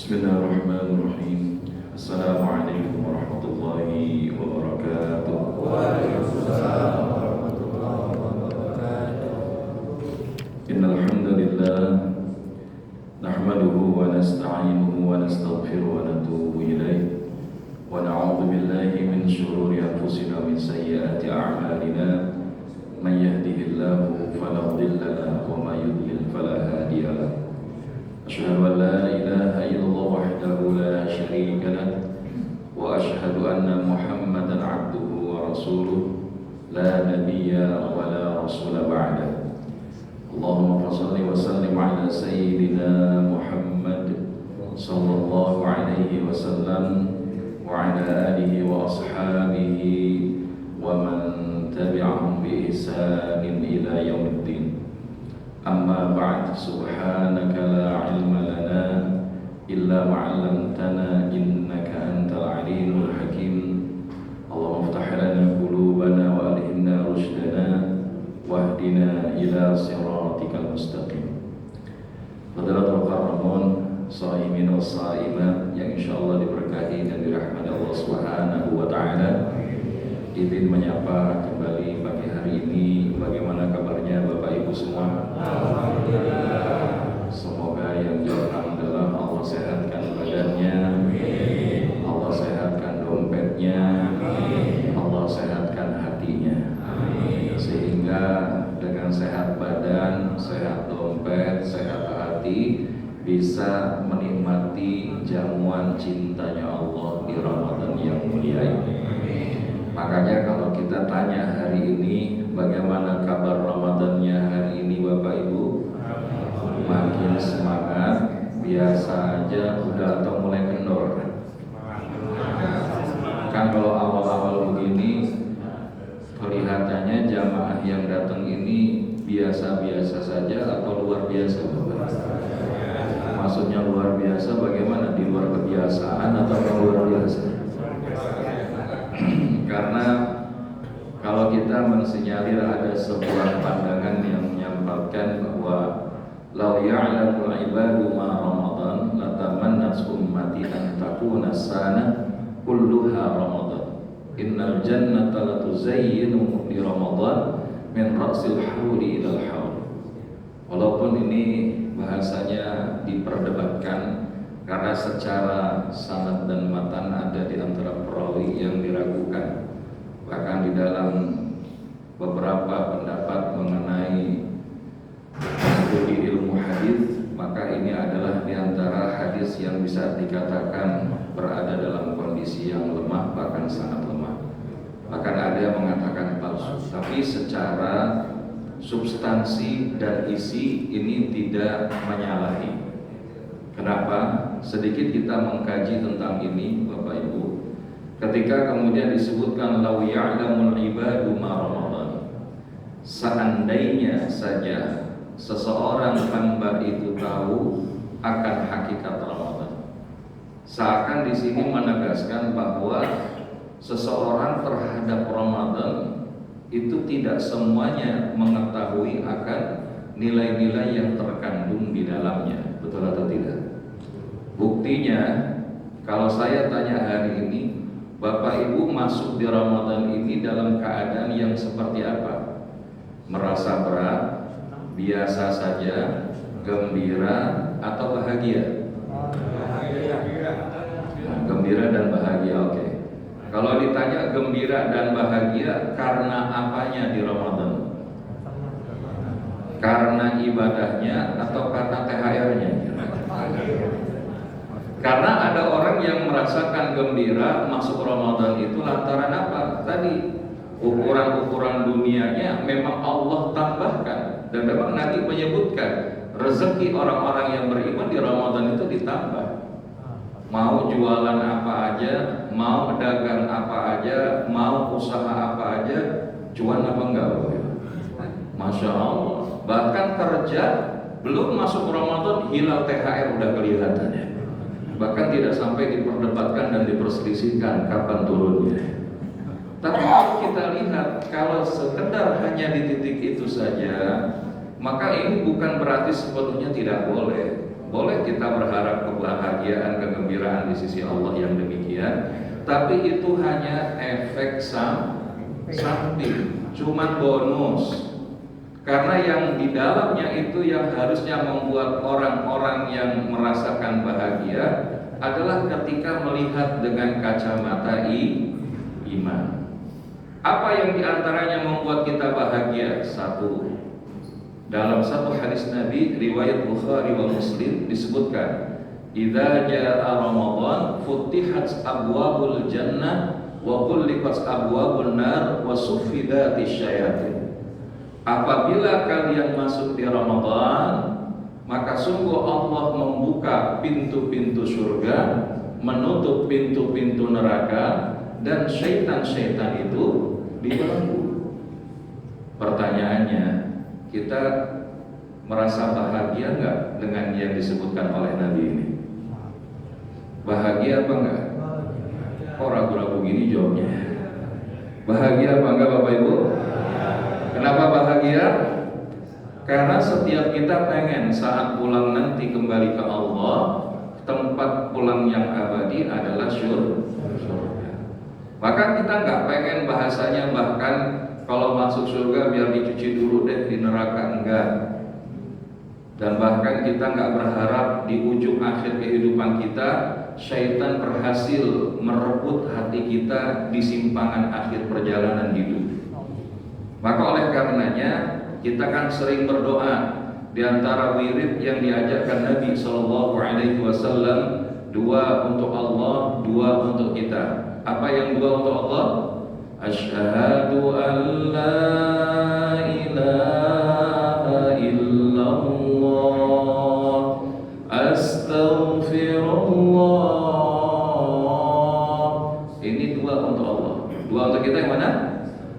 Bismillahirrahmanirrahim. Assalamualaikum warahmatullahi wabarakatuh. Waalaikumsalam warahmatullahi wabarakatuh. Innal hamdalillah nahmaduhu wa nasta'inuhu wa nastaghfiruhu wa natubu ilaih wa na'udzu billahi min shururi anfusina min sayyiati a'malina may yahdihillahu fala mudilla lahu wa may yudlil fala hadiya lahu. أشهد أن لا إله إلا الله وحده لا شريك له وأشهد أن محمدا عبده ورسوله لا نبي ولا رسول بعده. اللهم صل وسلم على سيدنا محمد صلى الله عليه وسلم وعلى آله وأصحابه ومن تبعهم بإحسان إلى يوم الدين. أما بعد سبحانك لا علم لنا إلا ما علمتنا إنك أنت العليم الحكيم. اللهم افتح لنا قلوبنا وألهمنا رشدنا واهدنا إلى صراطك المستقيم. Saudara mukarramun, shaimin wa shaimat yang insyaallah diberkahi dan dirahmati Allah Subhanahu wa taala. Izin menyapa kembali pagi hari ini. Bagaimana kabarnya Bapak Ibu semua? Alhamdulillah. Semoga yang jauh adalah Allah sehatkan badannya, Allah sehatkan dompetnya, Allah sehatkan hatinya, sehingga dengan sehat badan, sehat dompet, sehat hati bisa menikmati jamuan cintanya Allah di Ramadan yang mulia ini. Makanya kalau kita tanya hari ini bagaimana kabar Ramadannya hari ini Bapak Ibu, makin semangat, biasa aja udah atau mulai kendor. Kan kalau awal-awal begini kelihatannya jamaah yang datang ini biasa-biasa saja atau luar biasa Bapak? Maksudnya luar biasa bagaimana? Di luar kebiasaan atau luar biasa? Karena kalau kita mensinyalir ada sebuah pandangan yang menyampaikan bahwa law ya'lamul ibadu ma Ramadan latamannat ummati an takuna sana kulluha Ramadan. Innal jannata latuzayyinu di Ramadan min ra'sil hauli ilal haul. Walaupun ini bahasanya diperdebatkan karena secara sanad dan matan ada di antara perawi yang diragukan. Bahkan di dalam beberapa pendapat mengenai studi ilmu hadis, maka ini adalah di antara hadis yang bisa dikatakan berada dalam kondisi yang lemah, bahkan sangat lemah. Bahkan ada yang mengatakan palsu. Tapi secara substansi dan isi ini tidak menyalahi. Kenapa? Sedikit kita mengkaji tentang ini Bapak Ibu. Ketika kemudian disebutkan law ya'lamul ibadu ma Ramadan, seandainya saja seseorang hamba itu tahu akan hakikat Ramadan. Seakan di sini menegaskan bahwa seseorang terhadap Ramadan itu tidak semuanya mengetahui akan nilai-nilai yang terkandung di dalamnya. Betul atau tidak? Buktinya, kalau saya tanya hari ini, Bapak Ibu masuk di Ramadan ini dalam keadaan yang seperti apa? Merasa berat, biasa saja, gembira, atau bahagia? Nah, gembira dan bahagia, oke. Kalau ditanya gembira dan bahagia karena apanya di Ramadan? Karena ibadahnya atau karena THR-nya? Karena ada orang yang merasakan gembira masuk Ramadan itu lantaran apa? Tadi ukuran-ukuran dunianya memang Allah tambahkan. Dan memang Nabi menyebutkan rezeki orang-orang yang beriman di Ramadan itu ditambah. Mau jualan apa aja, mau dagang apa aja, mau usaha apa aja, cuan apa enggak? Masya Allah. Bahkan kerja belum masuk Ramadan hilal THR udah kelihatan ya. Bahkan tidak sampai diperdebatkan dan diperselisihkan kapan turunnya. Tapi kalau kita lihat, kalau sekedar hanya di titik itu saja, maka ini bukan berarti sepenuhnya tidak boleh. Boleh kita berharap kebahagiaan, kegembiraan di sisi Allah yang demikian, tapi itu hanya efek samping, cuman bonus. Karena yang di dalamnya itu yang harusnya membuat orang-orang yang merasakan bahagia adalah ketika melihat dengan kacamata iman. Apa yang diantaranya membuat kita bahagia? Satu, dalam satu hadis Nabi riwayat Bukhari wa Muslim disebutkan, idza jaa Ramadan futihat abwabul jannah wa ghulliqat abwabun nar wa suffidatisy syayatin. Apabila kalian masuk di Ramadan, maka sungguh Allah membuka pintu-pintu surga, menutup pintu-pintu neraka, dan syaitan-syaitan itu dibelenggu. Pertanyaannya, kita merasa bahagia nggak dengan yang disebutkan oleh Nabi ini? Bahagia apa enggak? Kok ragu-ragu gini jawabnya? Bahagia apa enggak Bapak Ibu? Kenapa bahagia? Karena setiap kita pengen saat pulang nanti kembali ke Allah, tempat pulang yang abadi adalah surga. Maka kita nggak pengen bahasanya bahkan kalau masuk surga biar dicuci dulu deh di neraka, enggak. Dan bahkan kita nggak berharap di ujung akhir kehidupan kita syaitan berhasil merebut hati kita di simpangan akhir perjalanan hidup. Maka oleh karenanya kita kan sering berdoa. Di antara wirid yang diajarkan Nabi Shallallahu Alaihi Wasallam, dua untuk Allah, dua untuk kita. Apa yang dua untuk Allah? Asyhadu an la ilaha illallah, astaghfirullah. Ini dua untuk Allah. Dua untuk kita yang mana?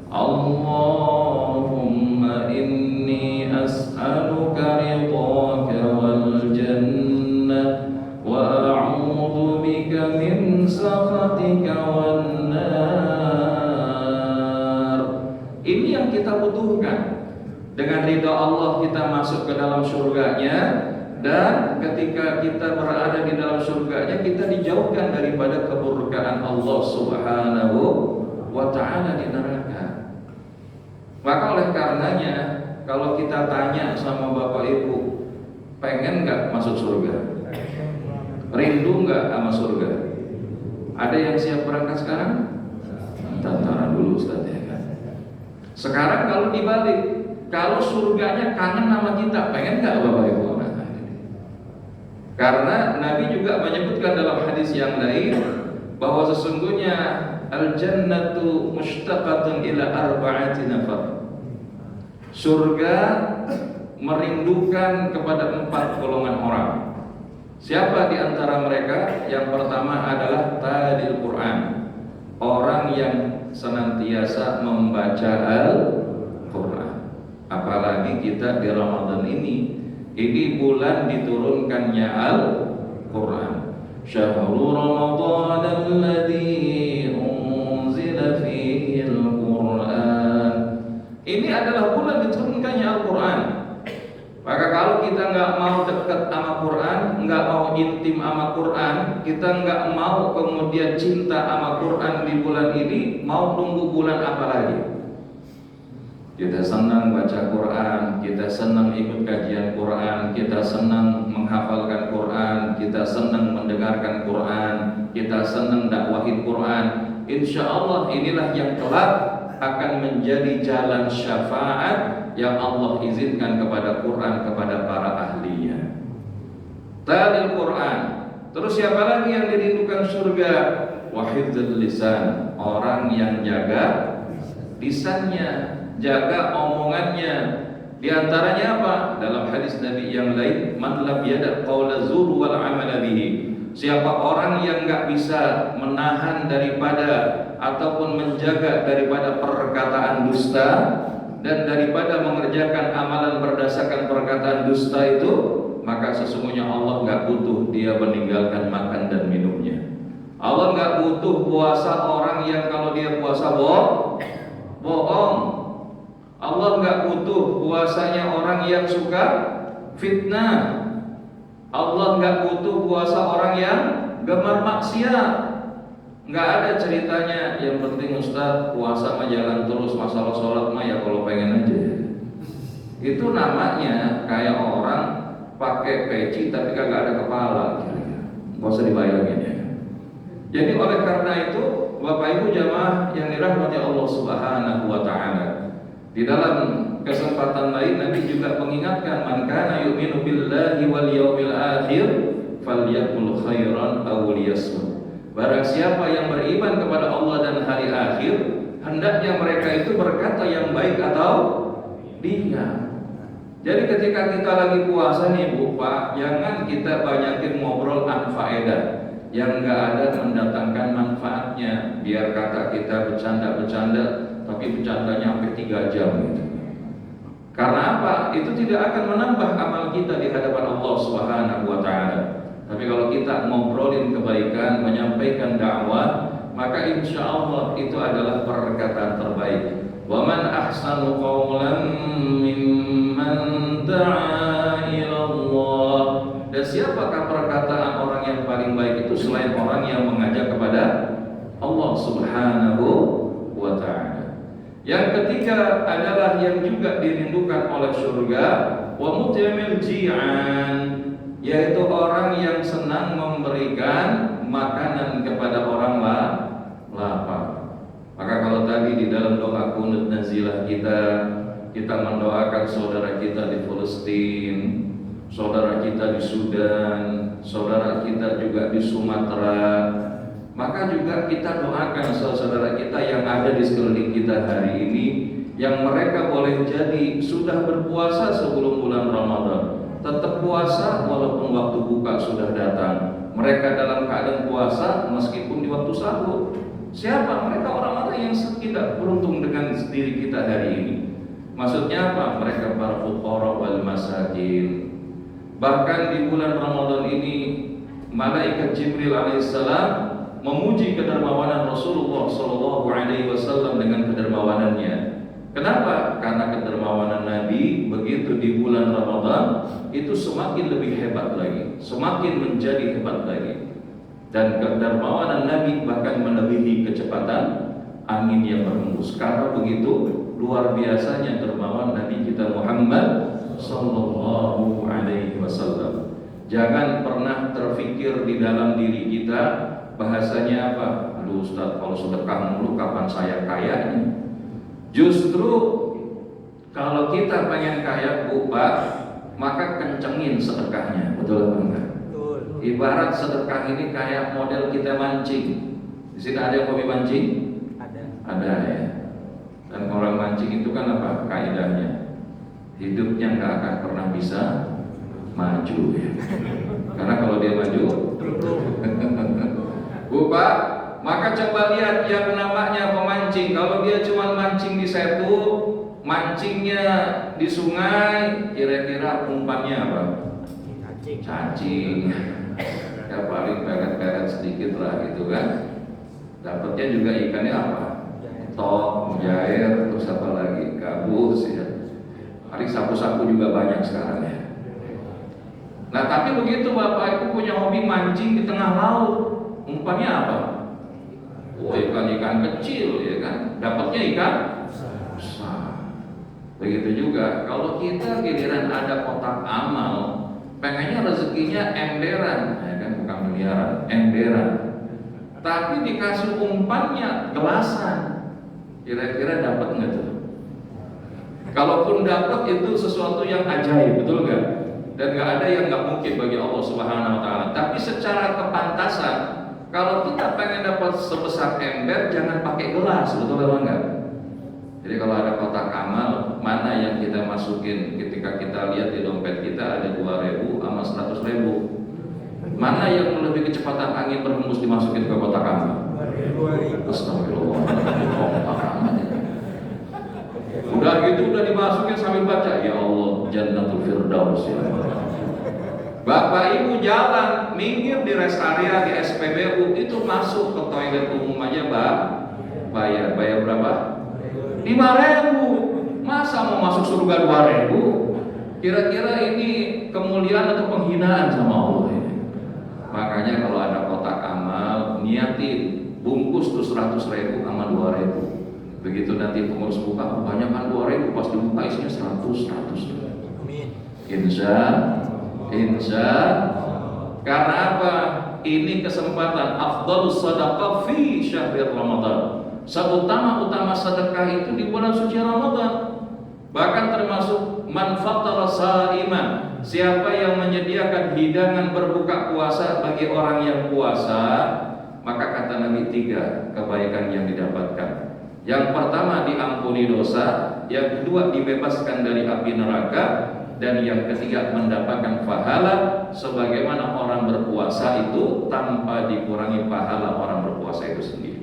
Allahumma inni as'aluka ridhaka wal jannah wa a'udzu bika min sakhatika wan nar. Ini yang kita butuhkan. Dengan ridha Allah kita masuk ke dalam surganya, dan ketika kita berada di dalam surganya kita dijauhkan daripada kemurkaan Allah Subhanahu wa ta'ala di neraka. Maka oleh karenanya kalau kita tanya sama Bapak Ibu, pengen nggak masuk surga? Rindu nggak sama surga? Ada yang siap berangkat sekarang? Tantara dulu Ustaz ya kan. Sekarang kalau dibalik, kalau surganya kangen sama kita, pengen nggak Bapak Ibu? Karena Nabi juga menyebutkan dalam hadis yang lain bahwa sesungguhnya al-jannatu mushtaqatun ila arba'ati nafar. Surga merindukan kepada 4 golongan orang. Siapa di antara mereka? Yang pertama adalah talil Quran, orang yang senantiasa membaca Al-Quran. Apalagi kita di Ramadan ini bulan diturunkannya Al-Quran. Syahrul Ramadan alladzi unzila fihi Al-Quran. Ini adalah bulan diturunkannya Al-Quran. Maka kalau kita nggak mau dekat sama Quran, nggak mau intim sama Quran, kita nggak mau kemudian cinta sama Quran di bulan ini, mau tunggu bulan apa lagi? Kita senang baca Quran, kita senang ikut kajian Quran, kita senang menghafalkan Quran, kita senang mendengarkan Quran, kita senang dakwahin Quran. Insya Allah inilah yang kelak akan menjadi jalan syafaat yang Allah izinkan kepada Quran, kepada para ahlinya. Talil Quran. Terus siapa lagi yang dirindukan surga? Wahifdzul lisan, orang yang jaga lisannya, jaga omongannya. Di antaranya apa? Dalam hadis Nabi yang lain, man lam yada' qaula zur wal amala bihi. Siapa orang yang enggak bisa menahan daripada ataupun menjaga daripada perkataan dusta dan daripada mengerjakan amalan berdasarkan perkataan dusta itu, maka sesungguhnya Allah enggak butuh dia meninggalkan makan dan minumnya. Allah enggak butuh puasa orang yang kalau dia puasa bohong. Allah enggak butuh puasanya orang yang suka fitnah. Allah nggak butuh puasa orang yang gemar maksiat. Nggak ada ceritanya. Yang penting Ustaz puasa mah jalan terus, masalah sholat mah ya kalau pengen aja. Itu namanya kayak orang pakai peci tapi kagak ada kepala. Nggak usah dibayangin ya. Jadi oleh karena itu Bapak Ibu jamaah yang dirahmati Allah Subhanahu wa taala, di dalam kesempatan lain Nabi juga mengingatkan, man kana yu'minu billahi wal yawmil akhir falyaqul khairan aw liyasmut. Barang siapa yang beriman kepada Allah dan hari akhir, hendaknya mereka itu berkata yang baik atau diam. Jadi ketika kita lagi puasa nih Bu Pak, jangan kita banyakin ngobrol anfaedah yang nggak ada mendatangkan manfaatnya. Biar kata kita bercanda-bercanda, tapi bercandanya sampai 3 jam gitu. Karena apa? Itu tidak akan menambah amal kita di hadapan Allah Subhanahu wa taala. Tapi kalau kita ngobrolin kebaikan, menyampaikan dakwah, maka insya Allah itu adalah perkataan terbaik. Wa man ahsanu qawlan mimman da'a ila Allah. Dan siapakah perkataan orang yang paling baik itu selain orang yang mengajak kepada Allah Subhanahu wa ta'ala. Yang ketiga adalah yang juga dirindukan oleh surga, wa mut'imil ji'an, yaitu orang yang senang memberikan makanan kepada orang lapar. Maka kalau tadi di dalam doa kunut nazilah kita mendoakan saudara kita di Palestina, saudara kita di Sudan, saudara kita juga di Sumatera, maka juga kita doakan saudara kita yang ada di sekeliling kita hari ini, yang mereka boleh jadi sudah berpuasa sebelum bulan Ramadan, tetap puasa walaupun waktu buka sudah datang. Mereka dalam keadaan puasa meskipun di waktu sahur. Siapa? Mereka orang-orang yang tidak beruntung dengan diri kita hari ini. Maksudnya apa? Mereka para fuqara wal masakin. Bahkan di bulan Ramadan ini malaikat Jibril alaihissalam memuji kedermawanan Rasulullah sallallahu alaihi wasallam dengan kedermawanannya. Kenapa? Karena kedermawanan Nabi begitu di bulan Ramadan itu semakin lebih hebat lagi, semakin menjadi hebat lagi. Dan kedermawanan Nabi bahkan melebihi kecepatan angin yang berhembus. Karena begitu luar biasanya dermawan Nabi kita Muhammad sallallahu alaihi wasallam. Jangan pernah terfikir di dalam diri kita bahasanya apa? Aduh Ustaz, kalau sedekah mulu kapan saya kayanya? Justru kalau kita pengen kaya Bu Pak, maka kencengin sedekahnya. Betul apa enggak? Ibarat sedekah ini kayak model kita mancing. Di sini ada yang hobi mancing? Ada ya. Dan orang mancing itu kan apa kaidahnya? Hidupnya nggak akan pernah bisa maju ya. Karena kalau dia maju, Bu Pak, maka coba lihat yang namanya pemancing. Kalau dia cuma mancing di setu, mancingnya di sungai, kira-kira umpannya apa? Cacing. Ya paling peret-peret sedikit lah gitu kan. Dapatnya juga ikannya apa? Tok, mujair, terus apa lagi? Gabus ya. Paling sapu-sapu juga banyak sekarang ya. Nah tapi begitu Bapak Ibu punya hobi mancing di tengah laut, umpannya apa? Oh ikan-ikan kecil ya kan. Dapatnya ikan besar. Begitu juga kalau kita giliran ada kotak amal, pengennya rezekinya emberan, ya kan, bukan miliaran, emberan. Tapi dikasih umpannya gelasan, kira-kira dapat nggak tuh? Kalaupun dapat itu sesuatu yang ajaib, betul nggak? Dan nggak ada yang nggak mungkin bagi Allah Subhanahu Wa Taala. Tapi secara kepantasan, kalau kita pengen dapat sebesar ember, jangan pakai gelas, betul apa enggak? Jadi kalau ada kotak amal, mana yang kita masukin? Ketika kita lihat di dompet kita ada 2.000 sama 100.000. Mana yang lebih kecepatan angin berhembus dimasukin ke kotak amal? 2.000. Astagfirullah. Kotak amal. Udah gitu udah dimasukin sambil baca, ya Allah, Jannatul Firdaus ya. Bapak Ibu jalan minggir di rest area di SPBU itu masuk ke toilet umum aja bayar berapa? 5.000. Masa mau masuk surga 2.000? Kira-kira ini kemuliaan atau penghinaan sama Allah ini? Makanya kalau ada kotak amal, niatin bungkus tuh 100.000 sama 2.000. Begitu nanti pengurus buka, kebanyakan 2.000, pas dibuka isinya 100. Amin. Insya. Karena apa? Ini kesempatan afdhalus sadaqah fi syahril Ramadan. Seutama-utama sedekah itu di bulan suci Ramadan. Bahkan termasuk man fattara sha'iman, siapa yang menyediakan hidangan berbuka puasa bagi orang yang puasa, maka kata Nabi 3 kebaikan yang didapatkan. Yang pertama diampuni dosa, yang kedua dibebaskan dari api neraka, dan yang ketiga mendapatkan pahala sebagaimana orang berpuasa itu tanpa dikurangi pahala orang berpuasa itu sendiri.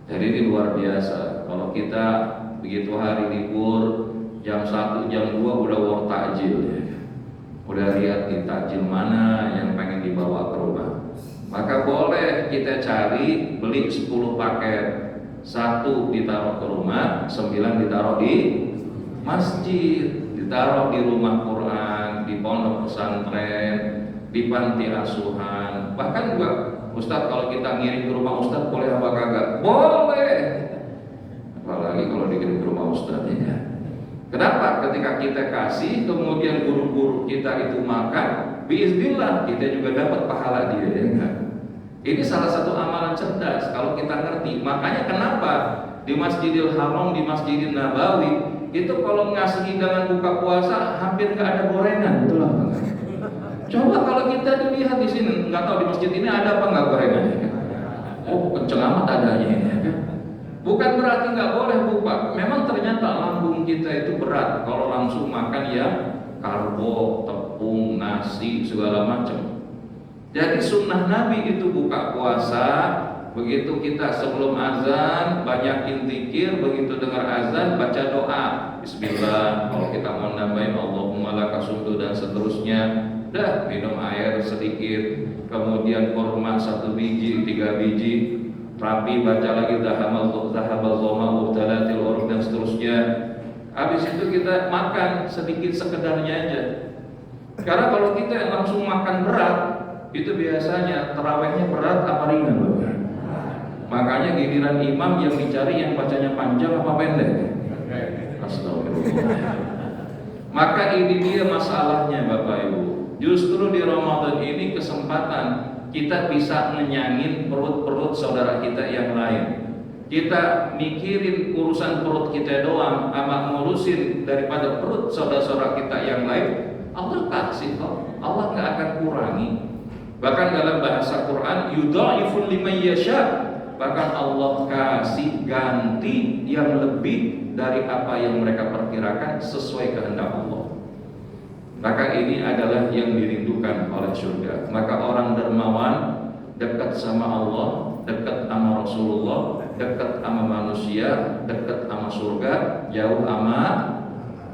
Jadi ini luar biasa. Kalau kita begitu hari libur jam 1, jam 2 udah war takjil ya. Udah lihat di takjil mana yang pengen dibawa ke rumah. Maka boleh kita cari beli 10 paket. 1 ditaruh ke rumah, 9 ditaruh di masjid, ditaruh di rumah Quran, di pondok pesantren, di panti asuhan. Bahkan juga Ustadz kalau kita ngirim ke rumah Ustadz boleh apa kagak? Boleh. Apalagi kalau dikirim ke rumah Ustadz ya. Kenapa? Ketika kita kasih, kemudian guru-guru kita itu makan, biiznillah kita juga dapat pahala dia ya enggak? Ini salah satu amalan cerdas kalau kita ngerti. Makanya kenapa di Masjidil Haram, di Masjidil Nabawi itu kalau ngasih hidangan buka puasa hampir nggak ada gorengan, betul apa? Coba kalau kita dilihat di sini, nggak tahu di masjid ini ada apa nggak gorengannya? Oh, kenceng amat adanya ini. Bukan berarti nggak boleh buka. Memang ternyata lambung kita itu berat kalau langsung makan ya karbo, tepung, nasi segala macam. Jadi sunnah Nabi itu buka puasa, begitu kita sebelum azan banyakin zikir, begitu dengar azan baca doa Bismillah. Kalau kita mau nambahin Allahumma laka sumtu dan seterusnya, dah minum air sedikit, kemudian kurma 1 biji, 3 biji, rapi baca lagi zahabal zoma ubtalatil urub dan seterusnya. Habis itu kita makan sedikit sekedarnya aja. Karena kalau kita langsung makan berat, itu biasanya tarawihnya berat apa ringan, Bapak? Makanya giliran imam yang dicari yang bacanya panjang apa pendek? Astagfirullah. Maka ini dia masalahnya Bapak Ibu. Justru di Ramadan ini kesempatan kita bisa ngenyangin perut-perut saudara kita yang lain. Kita mikirin urusan perut kita doang, ama ngurusin daripada perut saudara-saudara kita yang lain. Allah kasih kok, Allah nggak akan kurangi. Bahkan dalam bahasa Quran yudha'iful liman yasha, bahkan Allah kasih ganti yang lebih dari apa yang mereka perkirakan sesuai kehendak Allah. Maka ini adalah yang dirindukan oleh surga. Maka orang dermawan dekat sama Allah, dekat sama Rasulullah, dekat sama manusia, dekat sama surga, jauh sama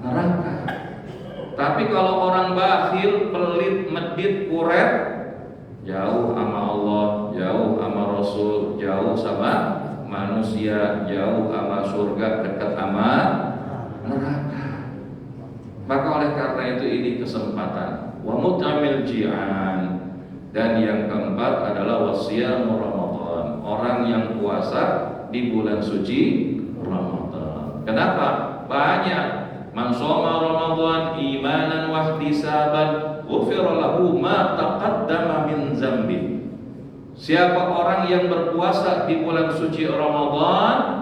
neraka. Tapi kalau orang bakhil, pelit, medit, kuret, jauh sama Allah, jauh sama Rasul, jauh sama manusia, jauh sama surga, dekat sama neraka. Maka oleh karena itu ini kesempatan. Wa mut'amil ji'an. Dan yang keempat adalah wasiyam Ramadan. Orang yang puasa di bulan suci Ramadan. Kenapa? Banyak. Man shoma Ramadan imanan wa ihtisaban ghufira lahu ma taqaddama min dzambi. Siapa orang yang berpuasa di bulan suci Ramadan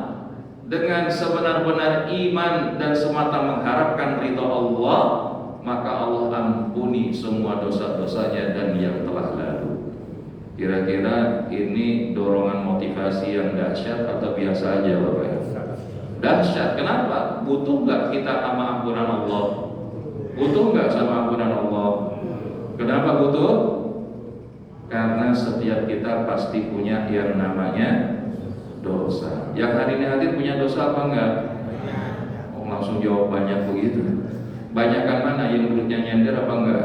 dengan sebenar-benar iman dan semata mengharapkan ridha Allah, maka Allah ampuni semua dosa-dosanya dan yang telah lalu. Kira-kira ini dorongan motivasi yang dahsyat atau biasa aja Bapak? Dahsyat. Kenapa? Butuh nggak kita sama ampunan Allah? Butuh nggak sama ampunan Allah? Kenapa butuh? Karena setiap kita pasti punya yang namanya dosa. Yang hari ini hadir punya dosa apa enggak? Oh, langsung jawab banyak begitu. Banyakan mana yang duduknya nyender apa enggak?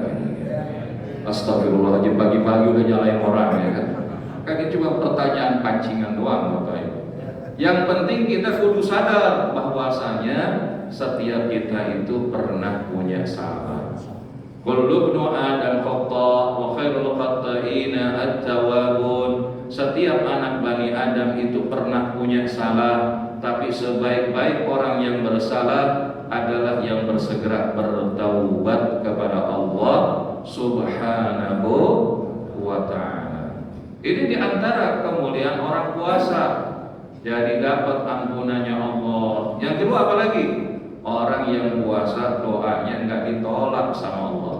Astagfirullahaladzim, pagi-pagi udah nyalain orang ya kan? Kan ini cuma pertanyaan pancingan doang Bapak Ibu. Yang penting kita kudu sadar bahwasanya setiap kita itu pernah punya salah. Kullu ibnu Adam khata' wa khairul khata'ina at-tawwabun. Setiap anak Bani Adam itu pernah punya salah, tapi sebaik-baik orang yang bersalah adalah yang bersegera bertaubat kepada Allah Subhanahu wa ta'ala. Ini diantara kemuliaan orang puasa. Jadi dapat ampunannya Allah. Yang kedua apa lagi? Orang yang puasa doanya enggak ditolak sama Allah.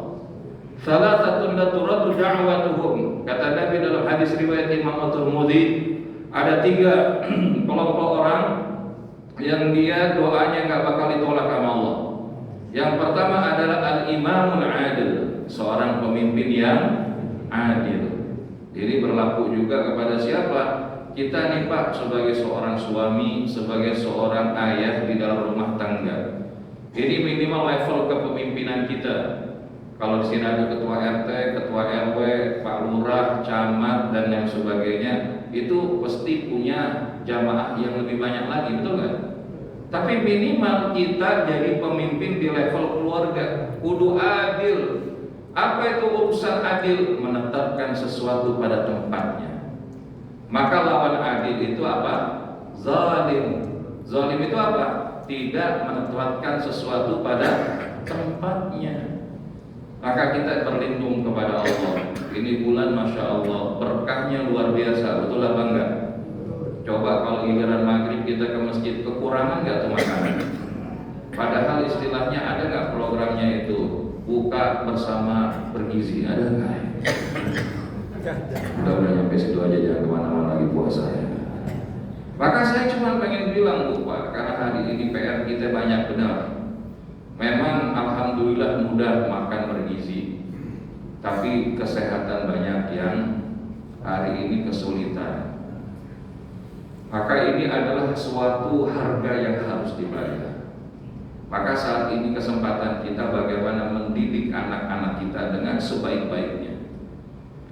Salasatun la turaddu da'watuhum. Kata Nabi dalam hadis riwayat Imam At-Tirmidzi, ada 3 kelompok orang yang dia doanya enggak bakal ditolak sama Allah. Yang pertama adalah al-imamul adil, seorang pemimpin yang adil. Ini berlaku juga kepada siapa? Kita nih Pak, sebagai seorang suami, sebagai seorang ayah di dalam rumah tangga. Ini minimal level kepemimpinan kita. Kalau di sini ada ketua RT, ketua RW, Pak Lurah, camat dan yang sebagainya, itu pasti punya jamaah yang lebih banyak lagi, betul nggak? Tapi minimal kita jadi pemimpin di level keluarga, kudu adil. Apa itu urusan adil? Menetapkan sesuatu pada tempatnya. Maka lawan adil itu apa? Zalim. Zalim itu apa? Tidak menetapkan sesuatu pada tempatnya. Maka kita berlindung kepada Allah. Ini bulan Masya Allah, berkahnya luar biasa, betul apa enggak? Coba kalau giliran maghrib kita ke masjid, kekurangan enggak tuh makanan? Padahal istilahnya ada enggak programnya itu? Buka bersama bergizi, ada enggak? Udah nyampe situ aja, jangan kemana-mana lagi puasa ya. Maka saya cuma pengen bilang Bu Pak, karena hari ini PR kita banyak benar. Memang alhamdulillah mudah makan bergizi, tapi kesehatan banyak yang hari ini kesulitan. Maka ini adalah suatu harga yang harus dibayar. Maka saat ini kesempatan kita bagaimana mendidik anak-anak kita dengan sebaik-baiknya.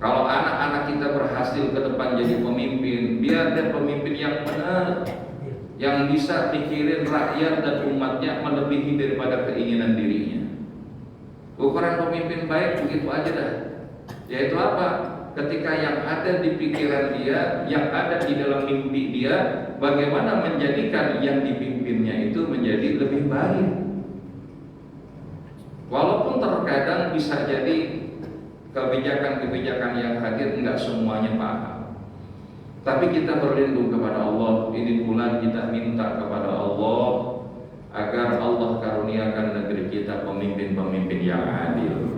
Kalau anak-anak kita berhasil ke depan jadi pemimpin, biar dia pemimpin yang benar, yang bisa pikirin rakyat dan umatnya melebihi daripada keinginan dirinya. Ukuran pemimpin baik begitu aja dah. Yaitu apa? Ketika yang ada di pikiran dia, yang ada di dalam mimpi dia, bagaimana menjadikan yang dipimpinnya itu menjadi lebih baik. Walaupun terkadang bisa jadi kebijakan-kebijakan yang hadir enggak semuanya paham, tapi kita berlindung kepada Allah. Ini bulan kita minta kepada Allah agar Allah karuniakan negeri kita pemimpin-pemimpin yang adil.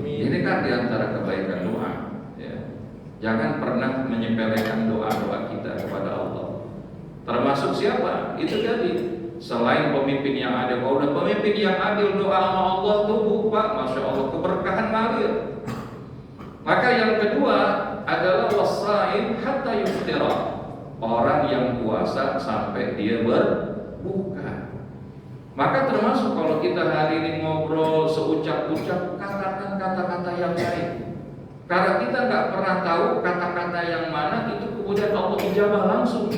Ini kan diantara kebaikan doa ya. Jangan pernah menyepelekan doa-doa kita kepada Allah. Termasuk siapa? Itu tadi, selain pemimpin yang adil. Kalau udah pemimpin yang adil doa sama Allah tuh Pak, Masya Allah, keberkahan ngalir. Maka yang kedua adalah wasaim hatta yuftira, orang yang puasa sampai dia berbuka. Maka termasuk kalau kita hari ini ngobrol seucap-ucap, katakan kata-kata yang baik. Karena kita nggak pernah tahu kata-kata yang mana itu kemudian Allah ijabah langsung.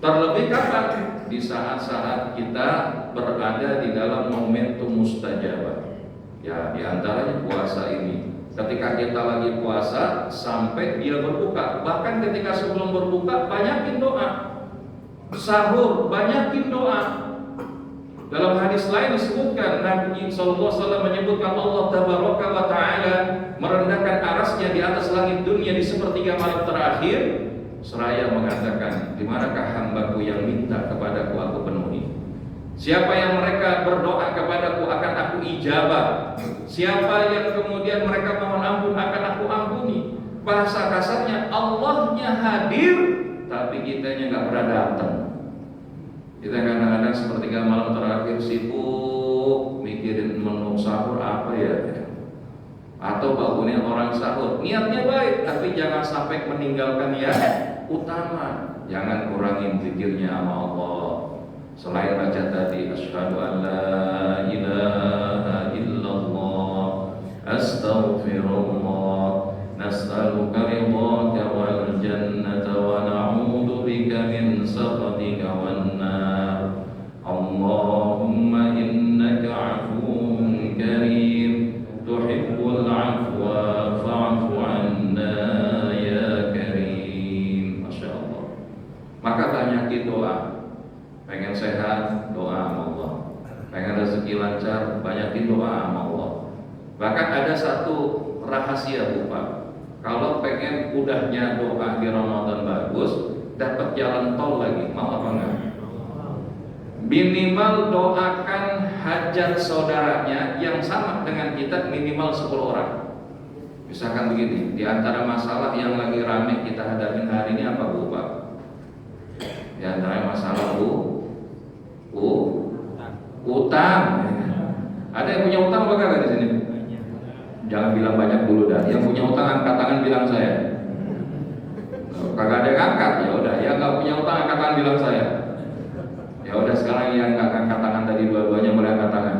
Terlebih kapan? Di saat-saat kita berada di dalam momentum mustajabah. Ya, di antaranya puasa ini. Ketika kita lagi puasa sampai dia berbuka, bahkan ketika sebelum berbuka banyakin doa, sahur banyakin doa. Dalam hadis lain disebutkan Nabi SAW menyebutkan Allah Tabaraka wa Ta'ala merendahkan arasnya di atas langit dunia di sepertiga malam terakhir, seraya mengatakan, di manakah hambaku yang minta kepadaku aku penuhi? Siapa yang mereka berdoa kepadaku akan aku ijabah. Siapa yang kemudian mereka mohon ampun akan aku ampuni. Bahasa kasarnya Allahnya hadir, tapi kitanya nggak pernah datang. Kita kadang-kadang sepertiga malam terakhir sibuk mikirin menu sahur apa ya, atau bangunin orang sahur. Niatnya baik, tapi jangan sampai meninggalkan yang utama. Jangan kurangin zikirnya sama Allah. Selain baca tadi asyhadu an la ilaha illallah, astaghfirullah, nas'aluka ridhaka wal jannata wa na'udzu bika min sakhatika wan nar. Allah Maka banyakin doa. Pengen sehat, doa sama Allah. Pengen rezeki lancar, banyakin doa sama Allah. Bahkan ada satu rahasia Pak. Kalau pengen udahnya doa di Ramadan bagus, dapat jalan tol lagi, mau apa enggak? Minimal doakan hajat saudaranya yang sama dengan kita minimal 10 orang. Misalkan begini, di antara masalah yang lagi rame kita hadapin hari ini apa Bu Pak? Di antara masalah utang. Ada yang punya utang apa kagak di sini? Jangan bilang banyak dulu dah. Yang punya utang angkat tangan bilang saya. Kagak ada yang angkat, ya udah. Yang nggak punya utang angkat tangan bilang saya. Ya udah, sekarang yang nggak angkat tangan tadi dua-duanya boleh angkat tangan.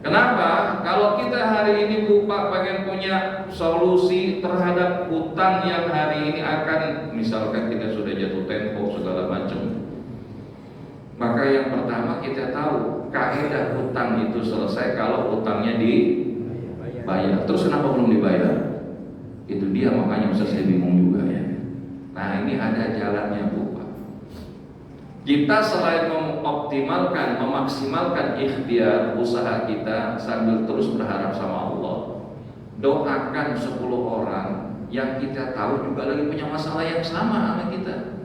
Kenapa? Kalau kita hari ini lupa pengen punya solusi terhadap utang yang hari ini akan, misalkan kita sudah jatuh tempo segala macam, maka yang pertama kita tahu kaidah utang itu selesai kalau utangnya dibayar. Terus kenapa belum dibayar? Itu dia, makanya Ustaz saya bingung juga ya. Nah ini ada jalannya Bu. Kita selain mengoptimalkan, memaksimalkan ikhtiar usaha kita sambil terus berharap sama Allah, doakan 10 orang yang kita tahu juga lagi punya masalah yang sama sama kita.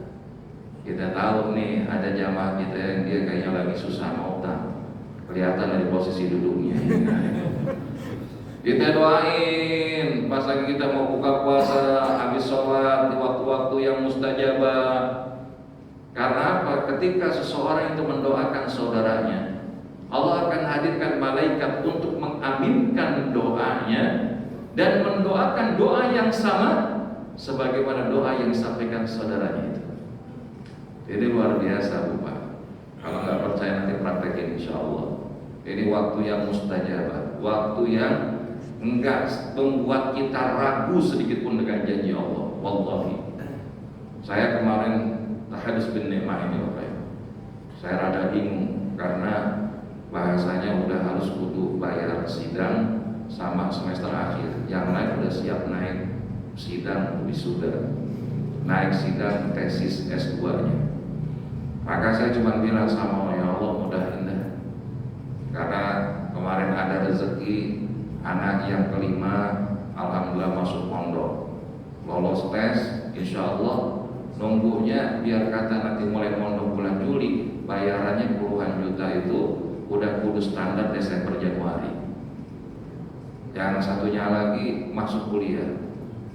Kita tahu nih ada jamaah kita yang dia kayaknya lagi susah mau utang, kelihatan dari posisi duduknya. Kita doain pas lagi kita mau buka puasa, habis sholat di waktu-waktu yang mustajabah. Karena apa? Ketika seseorang itu mendoakan saudaranya, Allah akan hadirkan malaikat untuk mengaminkan doanya dan mendoakan doa yang sama sebagaimana doa yang disampaikan saudaranya itu. Jadi luar biasa Bu Pak. Kalau nggak percaya nanti praktekin insya Allah. Ini waktu yang mustajabah, waktu yang enggak membuat kita ragu sedikit pun dengan janji Allah. Wallahi. Saya kemarin tahadus bin nikmah ini Bapak Ibu, saya rada bingung karena bahasanya udah harus kudu bayar sidang sama semester akhir. Yang naik udah siap naik sidang wisuda, naik sidang tesis S2 nya. Maka saya cuma bilang sama ya Allah mudahin dah, karena kemarin ada rezeki anak yang kelima alhamdulillah masuk pondok, lolos tes, insya Allah. Nunggunya biar kata nanti mulai mondok bulan Juli, bayarannya puluhan juta itu udah kudu standar Desember Januari. Yang satunya lagi masuk kuliah.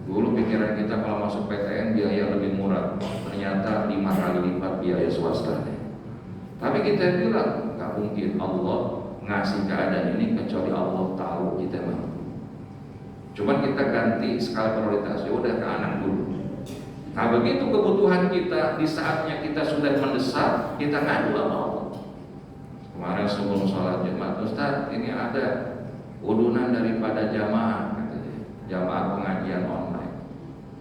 Dulu pikiran kita kalau masuk PTN biaya lebih murah, ternyata 5 kali lipat biaya swasta. Tapi kita bilang nggak mungkin Allah ngasih keadaan ini kecuali Allah tahu kita mampu. Cuman kita ganti skala prioritas, ya udah ke anak dulu. Nah begitu kebutuhan kita di saatnya kita sudah mendesak, kita ngadu sama Allah. Kemarin sebelum sholat Jumat, Ustaz ini ada udunan daripada jamaah, katanya, jamaah pengajian online.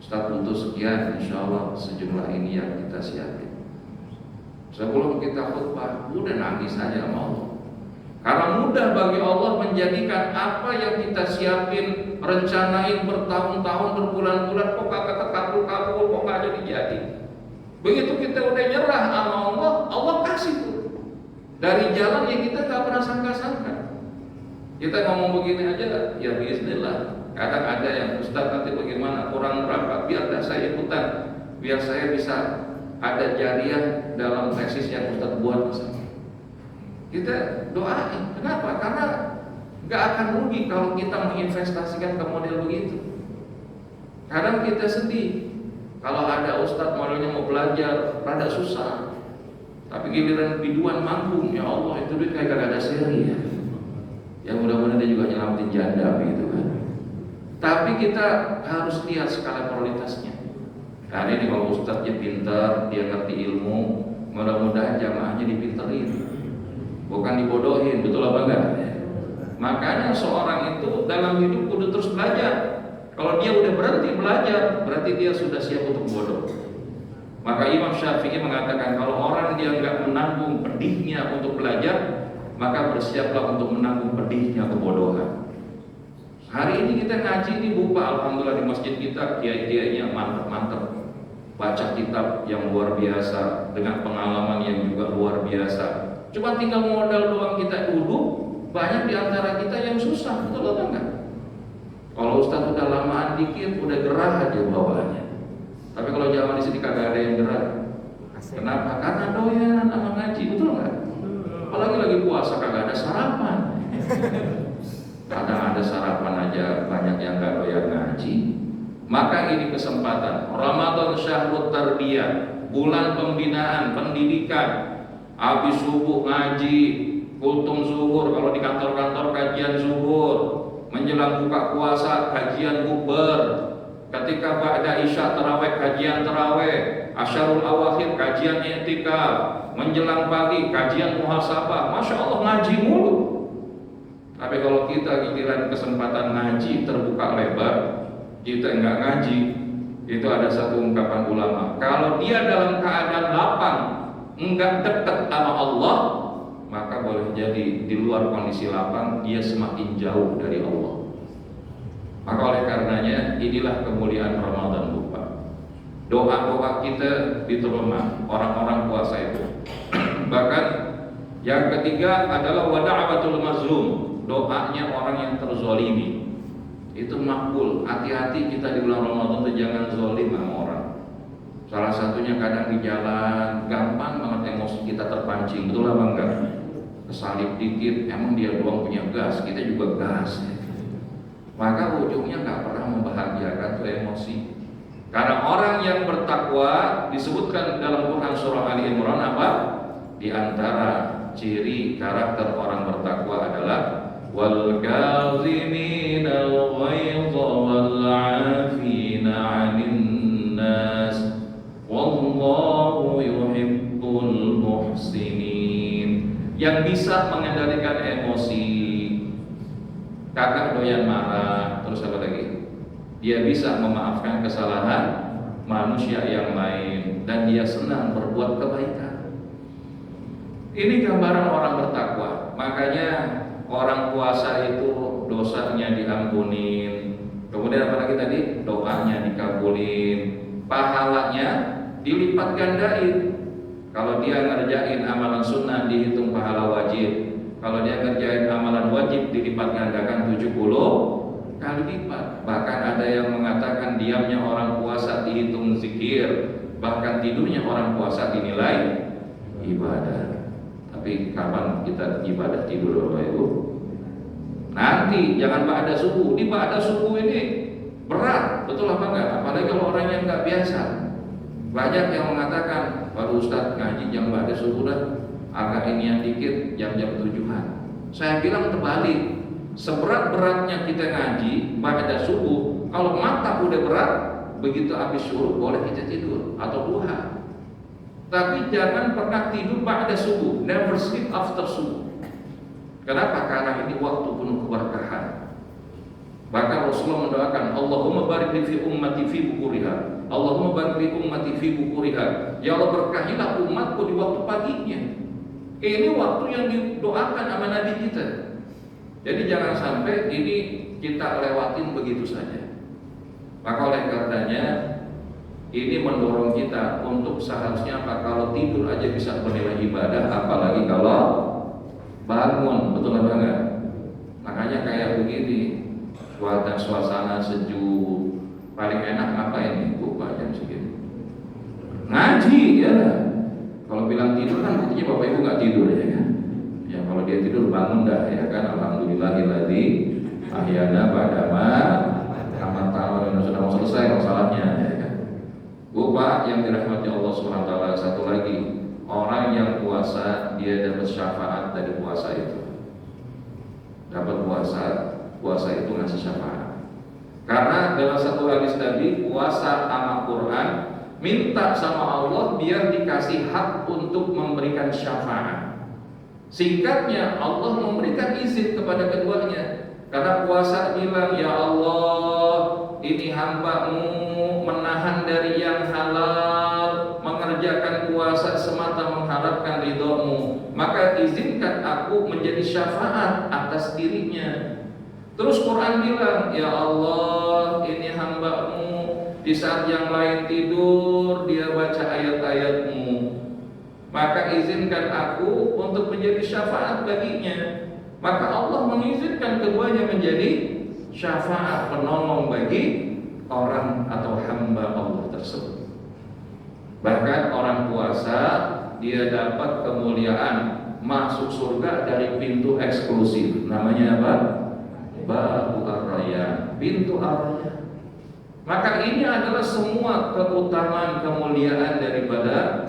Ustaz butuh sekian, insya Allah sejumlah ini yang kita siapin. Sebelum kita khutbah, udah nangis aja sama Allah. Karena mudah bagi Allah menjadikan apa yang kita siapin, rencanain bertahun-tahun, berbulan-bulan, kok kagak terkabul-kabul, kok gak jadi. Begitu kita udah nyerah sama Allah, Allah kasih tuh dari jalan yang kita gak pernah sangka-sangka. Kita ngomong begini aja, ya bismillah. Kadang ada yang Ustaz nanti bagaimana, kurang berapa, biar dah saya ikutan, biar saya bisa ada jariah dalam tesis yang Ustaz buat misalnya. Kita doain, kenapa? Karena gak akan rugi kalau kita menginvestasikan ke model begitu. Kadang kita sedih kalau ada ustadz modelnya mau belajar rada susah, tapi giliran biduan manggung, ya Allah itu duit kayak gak ada seri ya. Ya mudah-mudahan dia juga nyelamatin janda gitu kan. Tapi kita harus lihat skala prioritasnya. Nah ini kalau ustadznya pintar, dia ngerti ilmu, mudah-mudahan jamaahnya dipinterin, bukan dibodohin, betul apa enggak? Makanya seorang itu dalam hidup kudu terus belajar. Kalau dia udah berhenti belajar, berarti dia sudah siap untuk bodoh. Maka Imam Syafi'i mengatakan kalau orang dia nggak menanggung pedihnya untuk belajar, maka bersiaplah untuk menanggung pedihnya kebodohan. Hari ini kita ngaji di Bupa, alhamdulillah di masjid kita kiai-kiainya mantep-mantep. baca kitab yang luar biasa dengan pengalaman yang juga luar biasa. Cuma tinggal modal doang kita duduk, banyak di antara kita yang susah, betul atau enggak? Kalau Ustaz udah lamaan dikit, udah gerah aja bawaannya. Tapi kalau zaman di sini kagak ada yang gerah. Kenapa? Karena doyan sama ngaji, betul enggak? Apalagi lagi puasa kagak ada sarapan. Kadang ada sarapan aja banyak yang gak doyan ngaji. Maka ini kesempatan. Ramadan syahrut tarbiyah, bulan pembinaan, pendidikan. Habis subuh ngaji, kultum zuhur, kalau di kantor-kantor kajian zuhur, menjelang buka puasa kajian bukber, ketika ba'da isya tarawih kajian tarawih, asyarul awakhir kajian i'tikaf, menjelang pagi kajian muhasabah. Masya Allah ngaji mulu. Tapi kalau kita giliran kesempatan ngaji terbuka lebar, kita enggak ngaji, itu ada satu ungkapan ulama. Kalau dia dalam keadaan lapang, enggak dekat sama Allah, maka boleh jadi di luar kondisi lapang dia semakin jauh dari Allah. Maka oleh karenanya inilah kemuliaan Ramadan lupa. Doa-doa kita diterima orang-orang puasa itu. Bahkan yang ketiga adalah wada'abatul mazlum, doanya orang yang terzolimi itu makbul. Hati-hati kita di bulan Ramadan itu jangan zolim sama orang. Salah satunya kadang di jalan gampang banget emosi kita terpancing, betul apa enggak? Kesalip dikit, emang dia doang punya gas, kita juga gas. Maka ujungnya nggak pernah membahagiakan tuh emosi. Karena orang yang bertakwa disebutkan dalam Quran surah Ali Imran apa? Di antara ciri karakter orang bertakwa adalah wal kaziminal ghaidha wal 'afina 'anil nas wallahu yuhibbul muhsinin. Yang bisa mengendalikan emosi, kagak doyan marah, terus apa lagi? Dia bisa memaafkan kesalahan manusia yang lain dan dia senang berbuat kebaikan. Ini gambaran orang bertakwa. Makanya orang puasa itu dosanya diampunin. Kemudian apa lagi tadi? Doanya dikabulin, pahalanya dilipat gandain. Kalau dia ngerjain amalan sunnah dihitung pahala wajib. Kalau dia ngerjain amalan wajib dilipat gandakan 70 kali lipat. Bahkan ada yang mengatakan diamnya orang puasa dihitung zikir, bahkan tidurnya orang puasa dinilai ibadah. Tapi kapan kita ibadah tidur Bapak Ibu? Nanti, jangan ba'da subuh. Di ba'da subuh ini berat, betul apa enggak? Apalagi kalau orang yang enggak biasa. Banyak yang mengatakan, Pak Ustadz ngaji jam ba'da subuh dah, agak ini yang dikit, jam-jam 7-an. Saya bilang terbalik. Seberat-beratnya kita ngaji ba'da subuh, kalau mata udah berat, begitu habis syuruk boleh kita tidur atau duha. Tapi jangan pernah tidur ba'da subuh, never sleep after subuh. Kenapa? Karena ini waktu penuh keberkahan. Bahkan Rasulullah mendoakan, Allahumma barik li fi ummati fi bukuriha. Allahumma barik li ummati fi bukuriha. Ya Allah berkahilah umatku di waktu paginya. Ini waktu yang didoakan sama Nabi kita. Jadi jangan sampai ini kita lewatin begitu saja. Maka oleh karenanya ini mendorong kita untuk seharusnya apa? Kalau tidur aja bisa bernilai ibadah, apalagi kalau bangun, betul apa enggak? Makanya kayak begini, suasana sejuk, paling enak ngapain nih? Buka jam segini ngaji ya. Kalau bilang tidur kan buktinya Bapak Ibu nggak tidur ya kan? Ya kalau dia tidur bangun dah ya kan? Alhamdulillahilladzi ahyana ba'dama amatana, sudah mau selesai masalahnya ya kan? Bapak yang dirahmati Allah Subhanahu wa taala, satu lagi, orang yang puasa dia dapat syafaat dari puasa itu. Dapat puasa itu ngasih syafaat. Karena dalam satu hadis tadi, puasa sama Quran minta sama Allah biar dikasih hak untuk memberikan syafaat. Singkatnya Allah memberikan izin kepada keduanya. Karena puasa bilang, ya Allah, ini hamba-Mu menahan dari yang halal, mengerjakan puasa semata mengharapkan ridho-Mu, maka izinkan aku menjadi syafaat atas dirinya. Terus Quran bilang, ya Allah, ini hamba-Mu Di saat yang lain tidur, dia baca ayat-ayatmu. Maka izinkan aku untuk menjadi syafaat baginya. Maka Allah mengizinkan keduanya menjadi syafaat penolong bagi orang atau hamba Allah tersebut. Bahkan orang puasa dia dapat kemuliaan masuk surga dari pintu eksklusif. Namanya apa? Babu Ar-Rayyan, pintu Ar-Rayyan. Maka ini adalah semua keutamaan kemuliaan daripada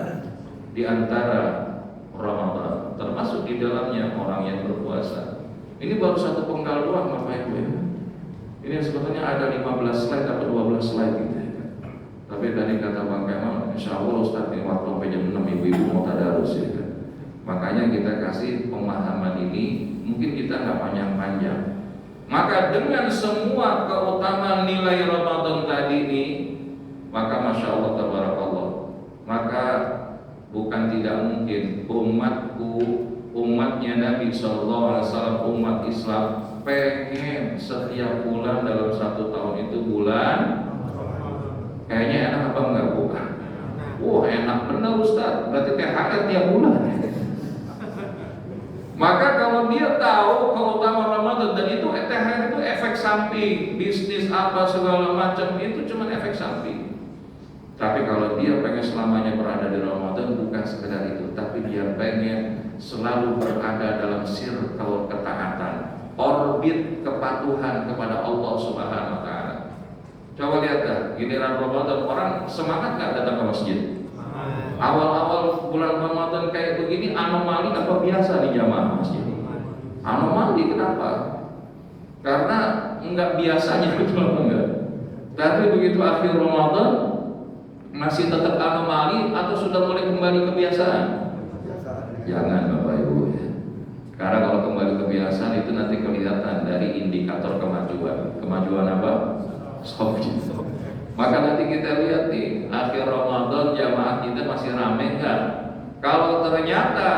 di antara Ramadan, termasuk di dalamnya orang yang berpuasa. Ini baru satu penggal doang Bapak Ibu ya. Ini sebetulnya ada 15 slide atau 12 slide gitu ya. Tapi tadi kata Bang Kemal, insya Allah Ustaz ini waktu sampai jam 6 ibu-ibu mau tadarus ya. Makanya kita kasih pemahaman ini, mungkin kita nggak panjang-panjang. Maka dengan semua keutamaan nilai Ramadan tadi ini, maka Masya Allah tabarakallah, maka bukan tidak mungkin umatku, umatnya Nabi SAW, umat Islam pengen setiap bulan dalam satu tahun itu bulan. Kayaknya enak apa enggak Bu? Wah enak benar Ustaz, berarti THR tiap bulan. Maka kalau dia tahu keutamaan Ramadan, dan itu THR itu efek samping, bisnis apa segala macam itu cuma efek samping. Tapi kalau dia pengen selamanya berada di Ramadan, bukan sekedar itu, tapi dia pengen selalu berada dalam sirkel ketaatan, orbit kepatuhan kepada Allah Subhanahu wa Ta'ala. Coba lihat dah, giliran Ramadan orang semangat nggak datang ke masjid? Awal-awal bulan Ramadan kayak begini anomali apa biasa di jamaah masjid? Anomali, kenapa? Karena enggak biasanya betul enggak. Tapi begitu akhir Ramadan masih tetap anomali atau sudah mulai kembali kebiasaan? Jangan Bapak Ibu ya. Karena kalau kembali kebiasaan itu nanti kelihatan dari indikator kemajuan. Kemajuan apa? Sohji. Maka nanti kita lihat nih, akhir Ramadan jamaah kita masih ramai enggak? Kalau ternyata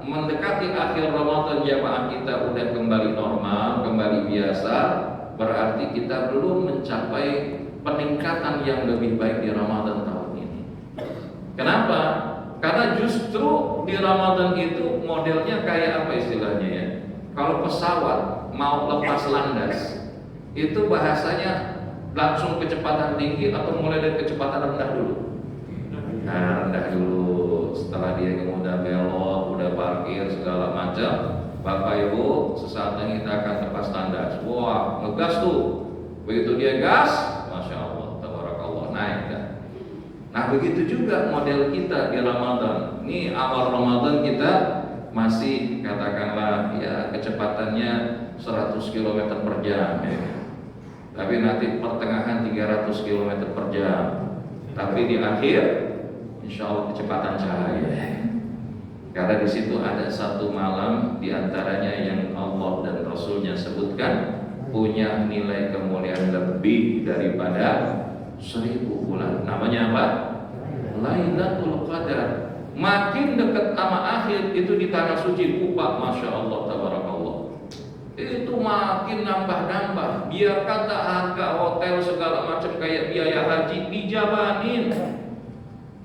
mendekati akhir Ramadan jamaah kita udah kembali normal, kembali biasa, berarti kita belum mencapai peningkatan yang lebih baik di Ramadan tahun ini. Kenapa? Karena justru di Ramadan itu modelnya kayak apa istilahnya ya? Kalau pesawat mau lepas landas, itu bahasanya langsung kecepatan tinggi atau mulai dari kecepatan rendah dulu? Nah, rendah dulu. Setelah dia kemudian belok, udah parkir segala macam, Bapak Ibu, sesaat lagi kita akan lepas landas. Wah, ngegas tuh. Begitu dia gas, Masya Allah, tabarakallah, naik kan. Nah, begitu juga model kita di Ramadan. Ini awal Ramadan kita masih katakanlah ya kecepatannya 100 km per jam ya. Tapi nanti pertengahan 300 km per jam. Tapi di akhir insya Allah kecepatan cahaya. Karena di situ ada satu malam di antaranya yang Allah dan Rasulnya sebutkan punya nilai kemuliaan lebih daripada 1000 bulan. Namanya apa? Lailatul Qadar. Makin dekat sama akhir itu di tanah suci Kuba, Masya Allah tabarakallah, itu makin nambah-nambah. Biar kata harga hotel segala macam kayak biaya haji dijabanin.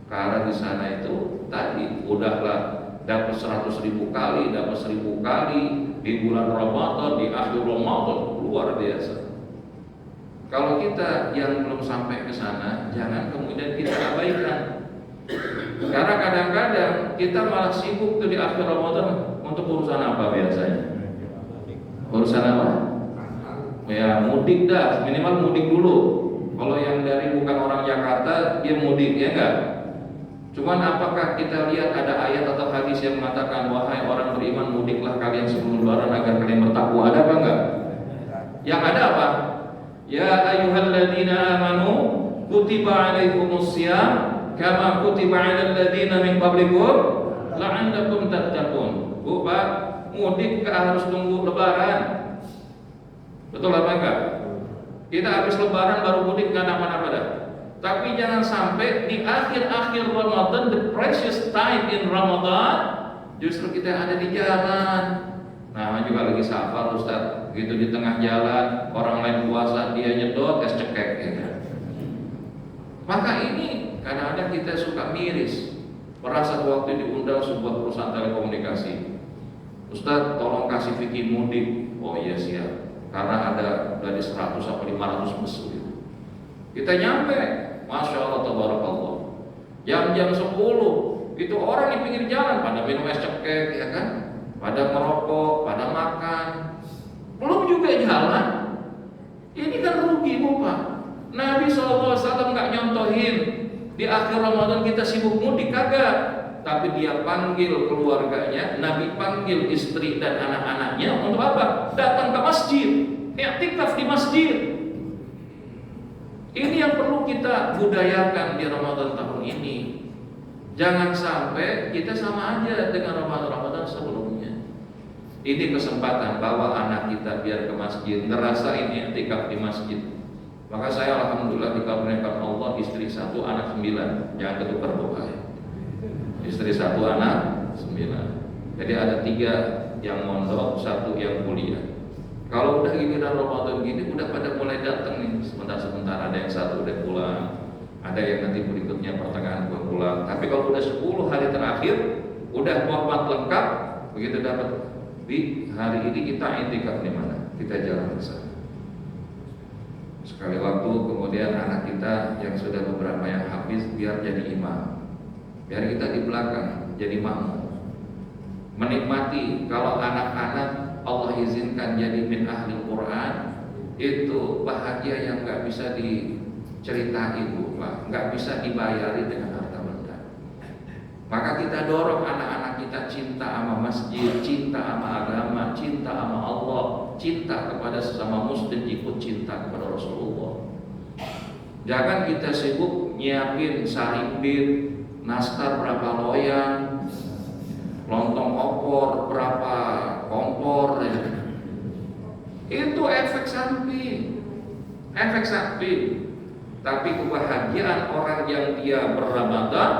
Karena di sana itu tadi udahlah dapat 100.000 kali, dapat 1000 kali di bulan Ramadan, di akhir Ramadan, luar biasa. Kalau kita yang belum sampai ke sana, jangan kemudian kita abaikan. Karena kadang-kadang kita malah sibuk tuh di akhir Ramadan untuk urusan apa biasanya? Urusan apa? Ya mudik dah, minimal mudik dulu. Kalau yang dari bukan orang Jakarta, dia mudik ya enggak? Cuman apakah kita lihat ada ayat atau hadis yang mengatakan wahai orang beriman mudiklah kalian sebelum lebaran agar kalian bertakwa? Ada apa enggak? Yang ada apa? Ya ayyuhalladzina amanu kutiba alaikumussyam kama kutiba alal ladzina min qablikum la'allakum tattaqun. Bu, Pak, mudik harus tunggu lebaran. Betul apa enggak? Kita habis lebaran baru mudik, enggak apa-apa dah. Tapi jangan sampai di akhir-akhir Ramadan, the precious time in Ramadan, justru kita ada di jalan. Nah, juga lagi safar Ustaz, gitu di tengah jalan, orang lain puasa, dia nyedot es cekek gitu. Maka ini kadang-kadang kita suka miris. Merasa waktu diundang sebuah perusahaan telekomunikasi, Ustaz tolong kasih fikih mudik. Oh iya siap. Karena ada dari 100 sampai 500 bus gitu. Kita nyampe, Masya Allah tabarakallah. Jam-jam 10 itu orang di pinggir jalan pada minum es cekek, ya kan? Pada merokok, pada makan. Belum juga jalan. Ini kan rugi Pak. Nabi SAW nggak nyontohin di akhir Ramadan kita sibuk mudik, kagak. Tapi dia panggil keluarganya, Nabi panggil istri dan anak-anaknya untuk apa? Datang ke masjid, i'tikaf di masjid. Ini yang perlu kita budayakan di Ramadan tahun ini. Jangan sampai kita sama aja dengan Ramadan sebelumnya. Ini kesempatan bawa anak kita biar ke masjid, ngerasain i'tikaf di masjid. Maka saya alhamdulillah dikaruniakan Allah istri 1, anak 9. Jangan ketukar doa ya. Istri 1, anak 9. Jadi ada 3 yang mondok, 1 yang kuliah. Kalau udah giliran Ramadan gini, udah pada mulai datang nih sebentar-sebentar. Ada yang 1 udah pulang, ada yang nanti berikutnya pertengahan pulang. Tapi kalau udah 10 hari terakhir, udah format lengkap, begitu dapat di hari ini kita i'tikaf di mana? Kita jalan ke sana. Sekali waktu kemudian anak kita yang sudah beberapa yang habis biar jadi imam. Biar kita di belakang jadi makmum. Menikmati kalau anak-anak Allah izinkan jadi min ahli Quran, itu bahagia yang nggak bisa diceritain Pak, nggak bisa dibayari dengan harta benda. Maka kita dorong anak-anak kita cinta sama masjid, cinta sama agama, cinta sama Allah, cinta kepada sesama muslim, ikut cinta kepada Rasulullah. Jangan kita sibuk nyiapin sarimbit, nastar berapa loyang, lontong opor berapa kompor ya. Itu efek samping. Tapi kebahagiaan orang yang dia berRamadan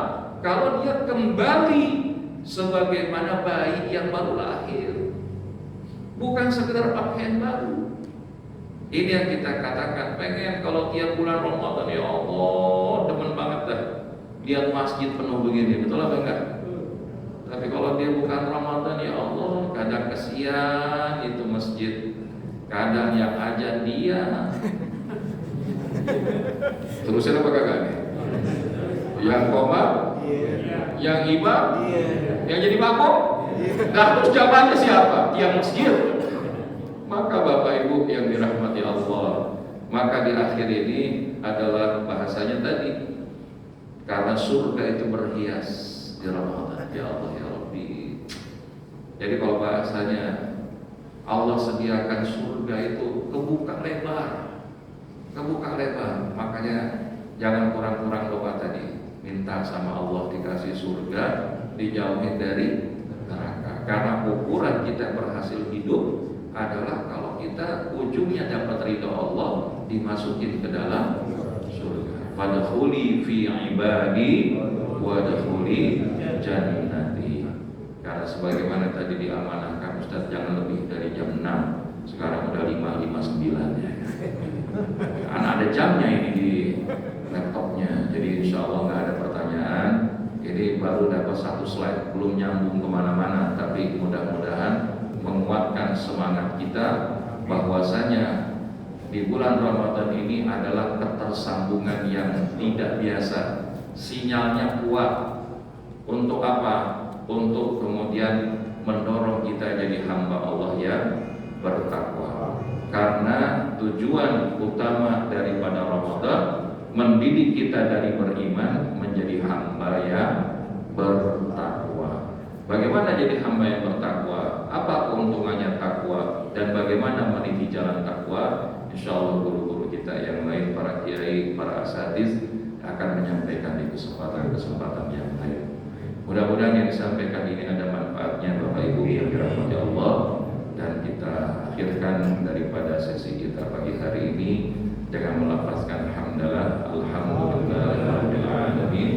kalau dia kembali sebagaimana bayi yang baru lahir, bukan sekedar pakaian baru. Ini yang kita katakan, pengen kalau tiap bulan Ramadan ya Allah demen banget dah lihat masjid penuh begini, betul apa enggak? Tapi kalau dia bukan Ramadan ya Allah, kadang kesian itu masjid, kadang yang ajan dia. Terusin apa kagak nih? Yang koma, yang imam, yang jadi makmum. Nah terus jawabannya siapa? Tiang masjid. Maka Bapak Ibu yang dirahmati Allah, maka di akhir ini adalah bahasanya tadi, karena surga itu berhias di Ramadan. Ya Allah ya Rabbi. Jadi kalau bahasanya Allah sediakan surga itu kebuka lebar. Makanya jangan kurang-kurang doa tadi. Minta sama Allah dikasih surga, dijauhin dari neraka. Karena ukuran kita berhasil hidup adalah kalau kita ujungnya dapat ridho Allah, dimasukin ke dalam surga. Fadkhuli fi ibadi wadkhuli jannati. Karena sebagaimana tadi diamanahkan Ustaz, jangan lebih dari jam 6. Sekarang udah 5:59 ya. Karena ada jamnya ini di laptopnya. Jadi insya Allah nggak ada pertanyaan. Ini baru dapat 1 slide, belum nyambung kemana-mana. Tapi mudah-mudahan menguatkan semangat kita bahwasanya di bulan Ramadan ini adalah ketersambungan yang tidak biasa. Sinyalnya kuat. Untuk apa? Untuk kemudian mendorong kita jadi hamba Allah yang bertakwa. Karena tujuan utama daripada Ramadan mendidik kita dari beriman menjadi hamba yang bertakwa. Bagaimana jadi hamba yang bertakwa? Apa keuntungannya takwa dan bagaimana meniti jalan takwa? Insyaallah guru-guru kita yang lain, para kiai, para asatiz akan menyampaikan di kesempatan-kesempatan yang lain. Mudah-mudahan yang disampaikan ini ada manfaatnya Bapak Ibu yang dirahmati Allah, dan kita akhirkan daripada sesi kita pagi hari ini dengan melafazkan hamdalah, alhamdulillahirabbil alamin,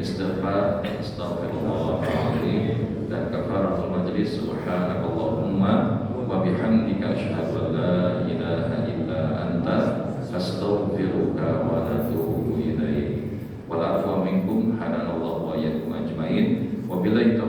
istighfar, astaghfirullahaladzim, dan kafaratul majlis, subhanakallahumma wa bihamdika asyhadu an la ilaha illa anta astaghfiruka wa atubu ilaik. Wabillahi taufiq.